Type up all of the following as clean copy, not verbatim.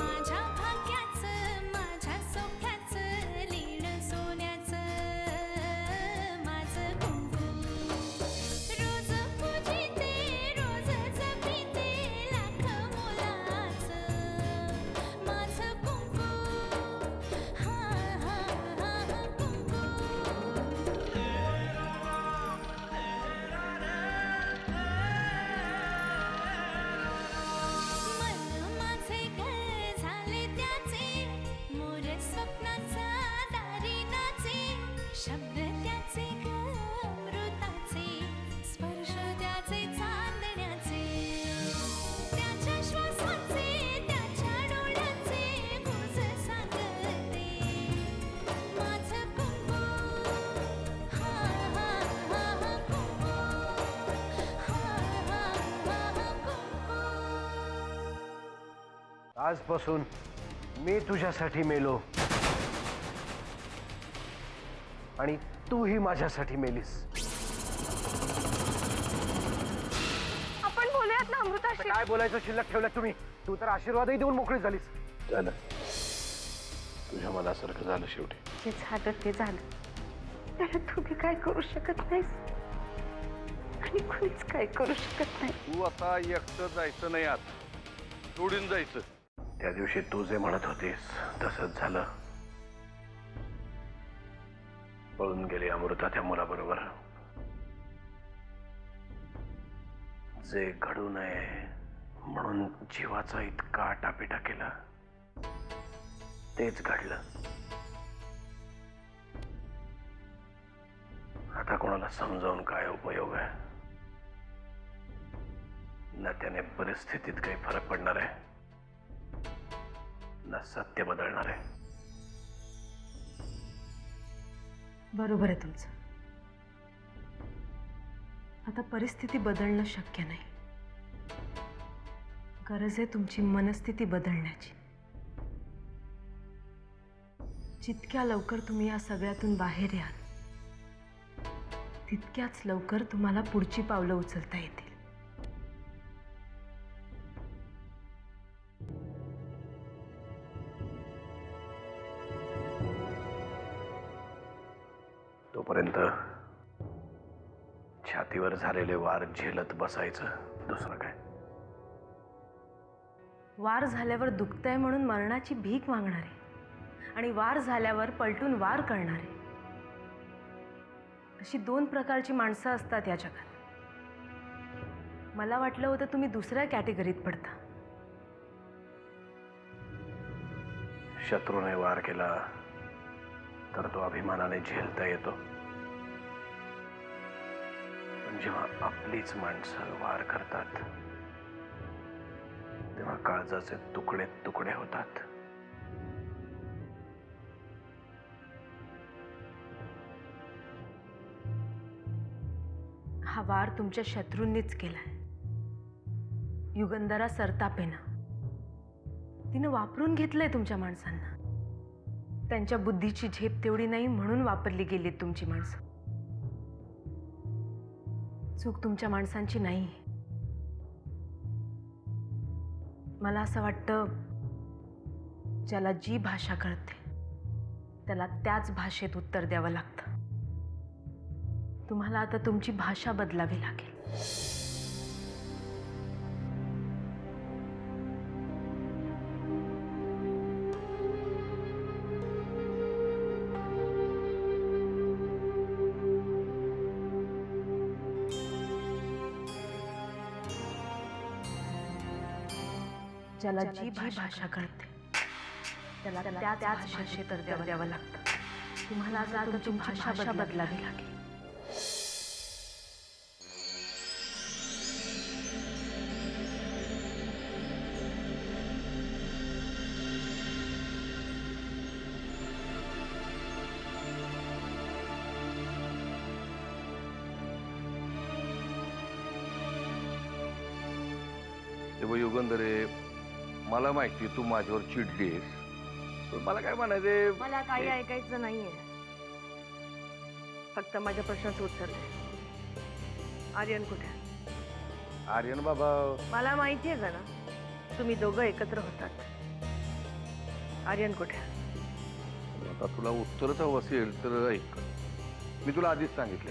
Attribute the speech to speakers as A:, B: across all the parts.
A: माझ्या भाग्याचं माझ्या सौख्याचं लीन सोन्याचं माझं कुंकू रोज पूजिते रोज जपिते लाख मोलाचं माझं कुंकू हा हा हा कुंकू मन माझे घर झाले त्याचे मोर स्वप्नाचा दारी नाचे शब्द त्याचे अमृताचे स्पर्श त्याचे चांदण्याचे त्याच्या श्वासाचे त्याच्या डोळ्याचे गुज सांगते माझं कुंकू हा हा हा कुंकू हा हा हा कुंकू
B: आजपासून मी तुझ्यासाठी मेलो आणि तूही माझ्यासाठी मेलीस.
C: आपण बोलूयात ना अमृताशी.
B: काय बोलायचं शिल्लक ठेवलं तुम्ही? तू तर आशीर्वादही देऊन मोकळी झालीस. झालं तुझ्या मनासारखं झालं शेवटी.
C: जे झालं ते झालं. त्याला तुम्ही काय करू शकत नाहीस आणि कोणीच काय करू शकत नाही.
D: तू आता एकटं जायचं नाही, आत सोडून जायचं.
B: त्या दिवशी तू जे म्हणत होतीस तसंच झालं. पळून गेली अमृता त्या मुलाबरोबर. जे घडू नये म्हणून जीवाचा इतका आटापिटा केला तेच घडलं. आता कोणाला समजावून काय उपयोग आहे ना. त्याने परिस्थितीत काही फरक पडणार आहे ना सत्य बदलणार आहे.
C: बरोबर आहे तुमचं. आता परिस्थिती बदलणं शक्य नाही. गरज आहे तुमची मनस्थिती बदलण्याची. जितक्या लवकर तुम्ही या सगळ्यातून बाहेर याल तितक्याच लवकर तुम्हाला पुढची पावलं उचलता येतील.
B: तोपर्यंत छातीवर झालेले वार झेलत बसायचं. दुसरं काय?
C: वार झाल्यावर दुखतंय म्हणून मरणाची भीक मागणारे आणि वार झाल्यावर पलटून वार करणारे अशी दोन प्रकारची माणसं असतात या जगात. मला वाटलं होतं तुम्ही दुसऱ्या कॅटेगरीत पडता.
B: शत्रूने वार केला तर तो अभिमानाने झेलता येतो, पण जेव्हा आपलीच माणसं वार करतात तेव्हा काळजाचे तुकडे तुकडे होतात.
C: हा वार तुमच्या शत्रूंनीच केलाय. युगंधरा सरतापेना तिनं वापरून घेतलंय तुमच्या माणसांना. त्यांच्या बुद्धीची झेप तेवढी नाही म्हणून वापरली गेली तुमची माणसं. चूक तुमच्या माणसांची नाही. मला असं वाटतं ज्याला जी भाषा कळते त्याला त्याच भाषेत उत्तर द्यावं लागतं. तुम्हाला आता तुमची भाषा बदलावी लागेल. ज्याला जी भाषा कळते त्याला त्याच भाषेत उत्तर द्यावं लागतं. तुम्हाला आता तुमची भाषा बदलावी लागेल.
D: तेव्हा युगंधरे, मला माहिती तू माझ्यावर चिडलीस, पण मला काय म्हणायचे.
C: मला काही ऐकायचं नाहीये. फक्त माझ्या प्रश्नाचं उत्तर दे. आर्यन कुठे?
D: आर्यन बाबा,
C: मला माहिती आहे ना तुम्ही दोघं एकत्र होतात. आर्यन कुठे?
D: आता तुला उत्तरच हवं असेल तर ऐक. मी तुला आधीच सांगितले,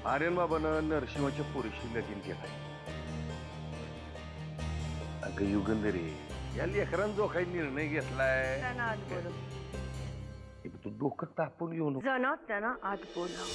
D: आर्यन बाबानं नरसिंहाच्या पोरीशी लगीन केलंय. अगं युगंधरे, या लेकरांनी जो काही निर्णय घेतलाय,
C: त्यांना आत बोलव.
D: तू डोकं तापून घेऊ नको.
C: जण त्यांना आत बोलव.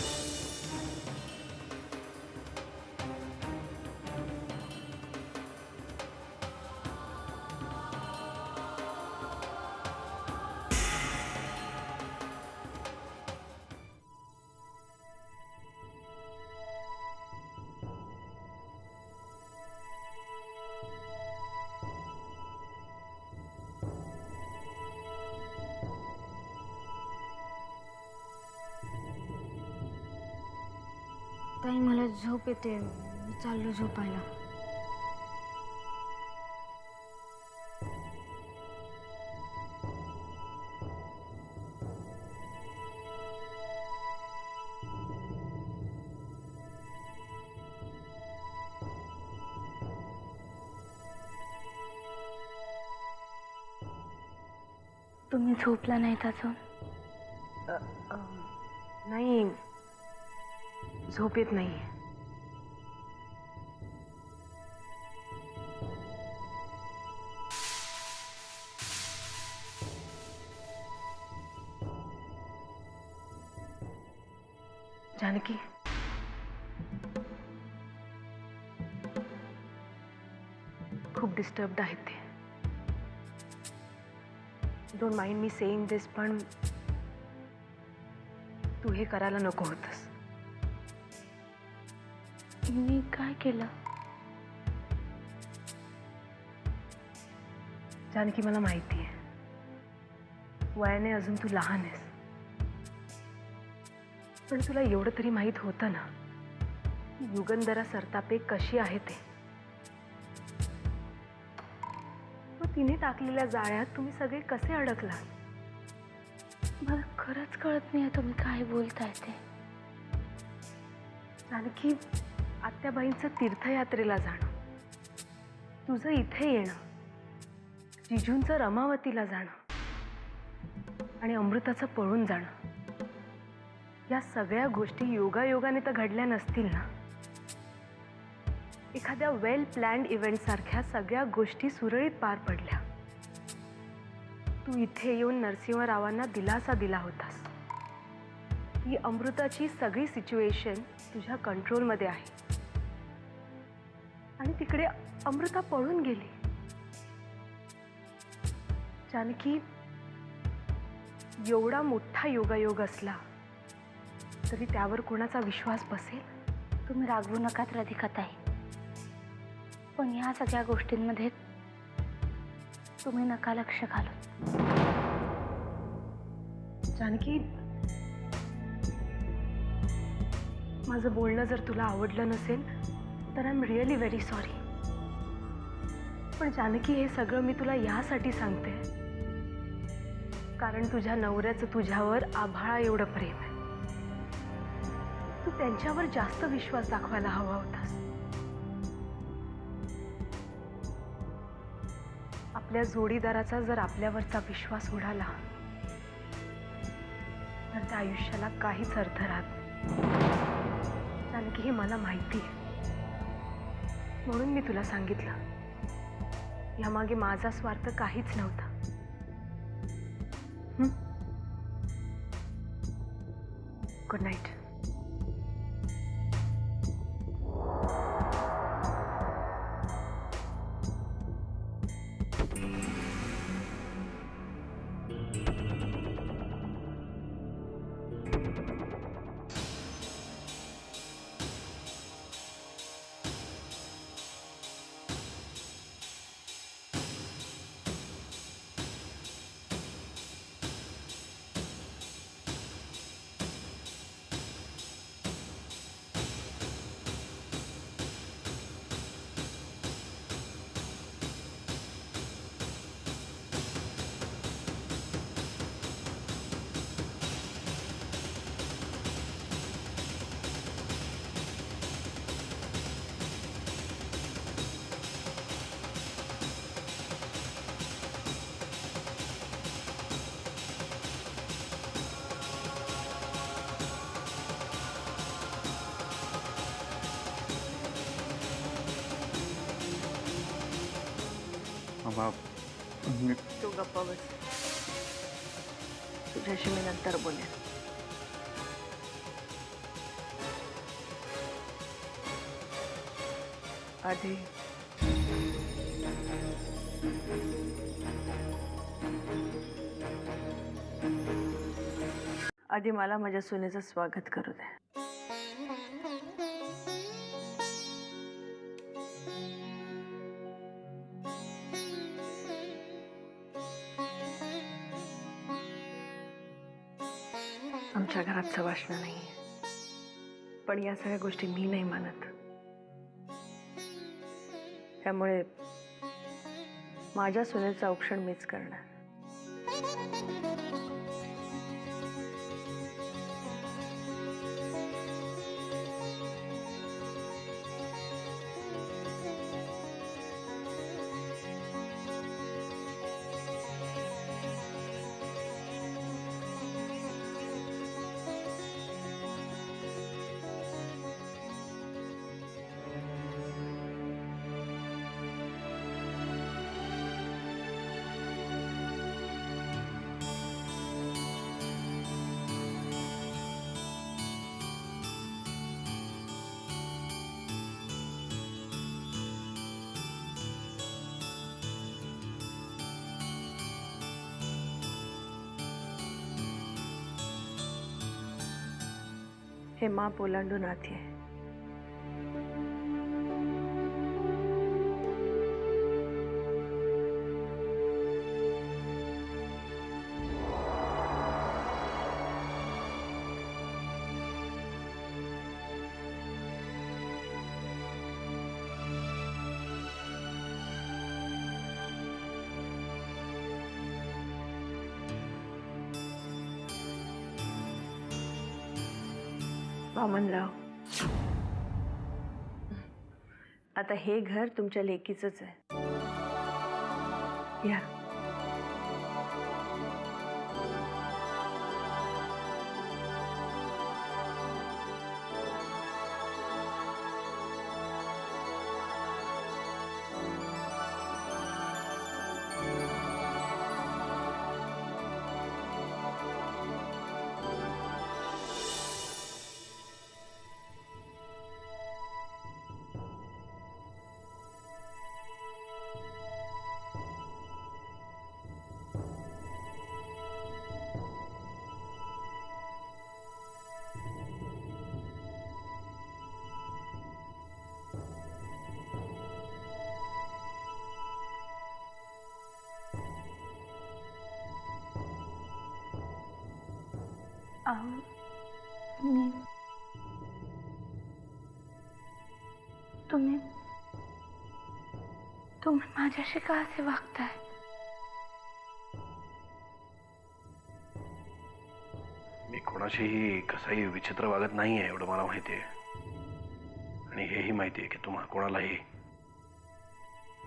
E: ताई मला झोप येते, मी चाललो झोपायला. तुम्ही झोपला नाहीत अजून?
C: नाही, झोप येत नाही. जानकी, खूप डिस्टर्ब्ड आहेत ते. डोंट माइंड मी सेइंग दिस, पण तू हे करायला नको होतस.
E: मी काय केलं?
C: जानकी, मला माहिती आहे वयाने अजून तू लहान आहेस, पण तुला एवढं तरी माहीत होतं ना युगंधरा सरतापे कशी आहे ते. मग तिने टाकलेल्या जाळ्यात तुम्ही सगळे कसे अडकलात?
E: मला खरंच कळत नाही तुम्ही काय बोलताय ते.
C: जानकी, आत्याबाईंचं तीर्थयात्रेला जाणं, तुझं इथे येणं, जिजूंचं रमावतीला जाणं आणि अमृताचं पळून जाणं, या सगळ्या गोष्टी योगायोगाने तर घडल्या नसतील ना. एखाद्या वेल प्लॅन्ड इव्हेंट सारख्या सगळ्या गोष्टी सुरळीत पार पडल्या. तू इथे येऊन नरसिंहरावांना दिलासा दिला होतास की अमृताची सगळी सिच्युएशन तुझ्या कंट्रोलमध्ये आहे, आणि तिकडे अमृता पळून गेली. जानकी, एवढा मोठा योगायोग असला तरी त्यावर कोणाचा विश्वास बसेल?
E: तुम्ही रागवू नका राधिकाताई, पण ह्या सगळ्या गोष्टींमध्ये तुम्ही नका लक्ष घालू.
C: जानकी, माझं बोलणं जर तुला आवडलं नसेल तर I am really very sorry. पण जानकी, हे सगळं मी तुला यासाठी सांगते कारण तुझ्या नवऱ्याचं तुझ्यावर आभाळा एवढं प्रेम आहे. तू त्यांच्यावर जास्त विश्वास दाखवायला हवा होतास. आपल्या जोडीदाराचा जर आपल्यावरचा विश्वास उडाला तर त्या आयुष्याला काहीच अर्थ राहत नाही. जानकी, हे मला माहिती आहे, म्हणून मी तुला सांगितलं. यामागे माझा स्वार्थ काहीच नव्हता. Good night.
F: आम्हा मी
C: तू गप्प बस. तुझ्याशी मी नंतर बोलेन. आधी मला माझ्या सुनेचं स्वागत करू दे. आमच्या घरात सवाष्ण नाही, पण या सगळ्या गोष्टी मी नाही मानत. त्यामुळे माझ्या सुनेचं औक्षण मीच करणार. हे माप ओलांडून आत ये. वामनराव, आता हे घर तुमच्या लेकीचंच आहे. या.
E: मी तुम्ही माझ्याशी का असे वागताय?
B: मी कोणाशीही कसाही विचित्र वागत नाहीये, एवढं मला माहिती आहे. आणि हेही माहिती आहे की तुम्हा कोणालाही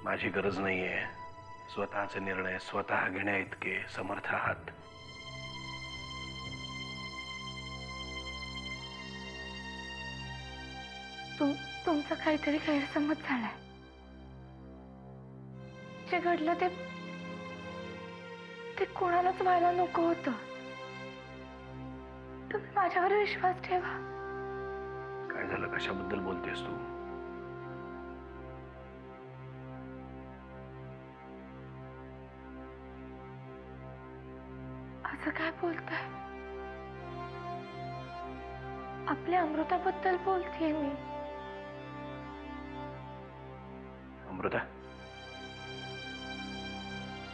B: माझी गरज नाहीये. स्वतःचे निर्णय स्वतः घेण्या इतके समर्थ आहात.
E: तुमचा काहीतरी गैरसमज झालाय. जे घडलं ते कोणालाच व्हायला नको होतं. तुम्ही माझ्यावर विश्वास ठेवा.
B: काय झालं? कशाबद्दल बोलतेस तू?
E: असं काय बोलताय? आपल्या अमृताबद्दल बोलतेय मी.
B: अमृता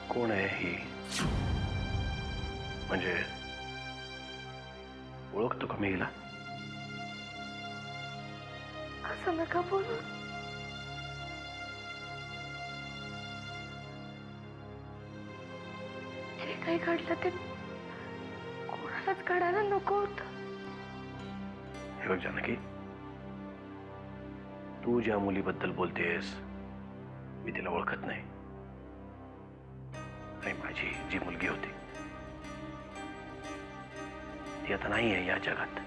B: कोण आहे ही? म्हणजे ओळखतो का मी हिला?
E: असं नका बोलू. जे काही घडलं ते कोणालाच घडायला नको होतं.
B: हे बघ जानकी, तू ज्या मुलीबद्दल बोलतेस मी तिला ओळखत नाही. आणि माझी जी मुलगी होती ती आता नाही आहे या जगात.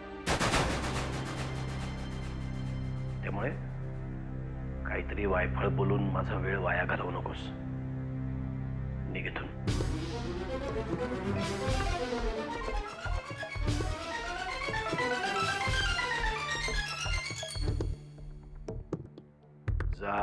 B: त्यामुळे काहीतरी वायफळ बोलून माझा वेळ वाया घालवू नकोस. निघ इथून. जा.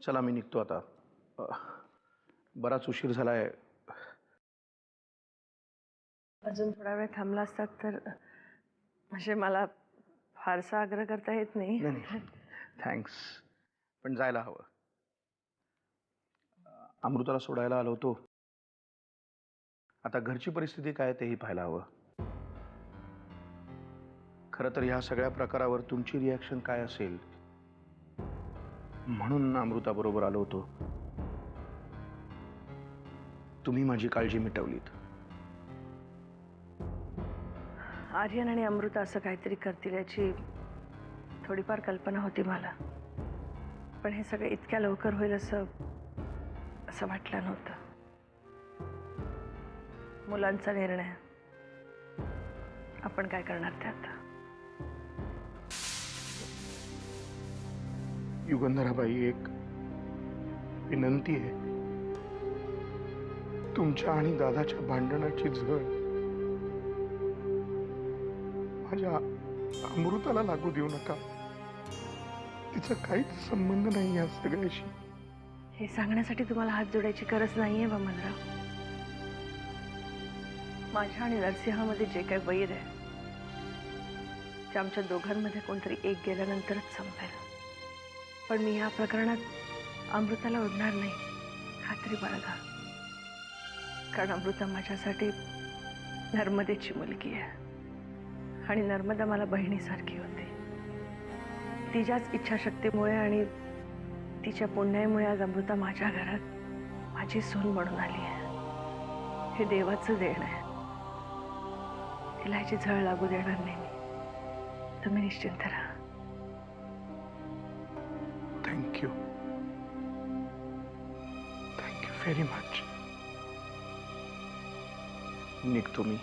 F: चला मी निघतो आता. बराच उशीर झालाय.
C: अजून थोडा वेळ थांबला असतात तर म्हणजे मला फारसा आग्रह करता येत नाही.
F: नाही थँक्स, पण जायला हवं. अमृताला सोडायला आलो होतो. आता घरची परिस्थिती काय तेही पाहायला हवं. खरं तर ह्या सगळ्या प्रकारावर तुमची रिॲक्शन काय असेल म्हणून अमृताबरोबर आलो होतो. तुम्ही माझी काळजी मिटवलीत.
C: आर्यन आणि अमृता असं काहीतरी करतील याची थोडीफार कल्पना होती मला, पण हे सगळं इतक्या लवकर होईल असं वाटलं नव्हतं. मुलांचा निर्णय, आपण काय करणार ते आता.
F: युगंधराबाई, एक विनंती आहे. तुमच्या आणि दादाच्या भांडणाची झळ माझ्या अमृताला लागू देऊ नका. तिचा काहीच संबंध नाही या सगळ्याशी.
C: हे सांगण्यासाठी तुम्हाला हात जोडायची गरज नाहीये वामनराव. माझ्या आणि नरसिंहामध्ये जे काही वैर आहे ते आमच्या दोघांमध्ये कोणतरी एक गेल्यानंतरच संपेल. पण मी या प्रकरणात अमृताला ओढणार नाही, खात्री बाळगा. कारण अमृता माझ्यासाठी नर्मदेची मुलगी आहे आणि नर्मदा मला बहिणीसारखी होती. तिच्याच इच्छाशक्तीमुळे आणि तिच्या पुण्यामुळे आज अमृता माझ्या घरात माझी सून म्हणून आली आहे. हे देवाचं देण आहे. तिला ह्याची झळ लागू देणार नाही मी. तुम्ही निश्चिंत राहा.
F: Thank you very much. निघतो मी.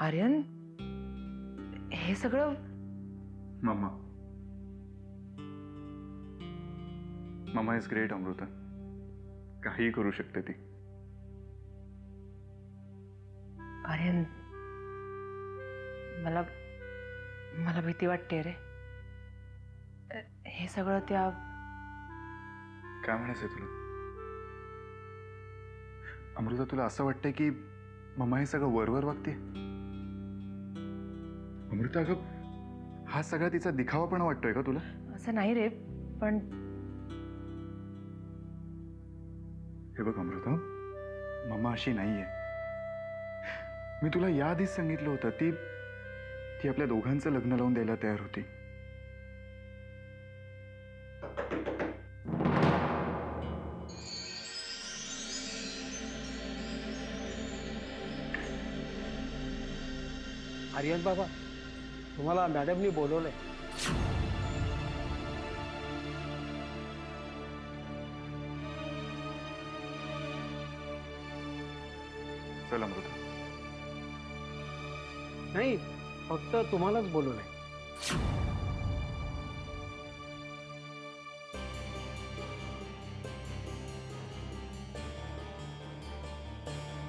C: आर्यन, हे सगळं
G: mama mama is great. Amruta काही करू शकते ती.
C: आर्यन, मला मला भीती वाटते रे. हे सगळं त्या
G: काय म्हणायचंय तुला? अमृता, तुला असं वाटतंय की मम्मा हे सगळं वरवर वागते? अमृता, अगं हा सगळा तिचा दिखावापणा वाटतोय का तुला?
C: असं नाही रे, पण
G: हे बघ अमृता, मम्मा अशी नाहीये. मी तुला याआधीच सांगितलं होतं, ती आपल्या दोघांचं लग्न लावून द्यायला तयार होती.
H: आर्यन बाबा, तुम्हाला मॅडमनी बोलवलंय.
G: चल अमृता.
H: नाही, फक्त तुम्हालाच बोलवलंय.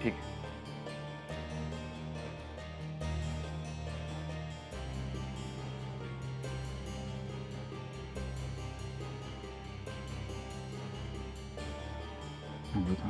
G: ठीक आहे. अमृता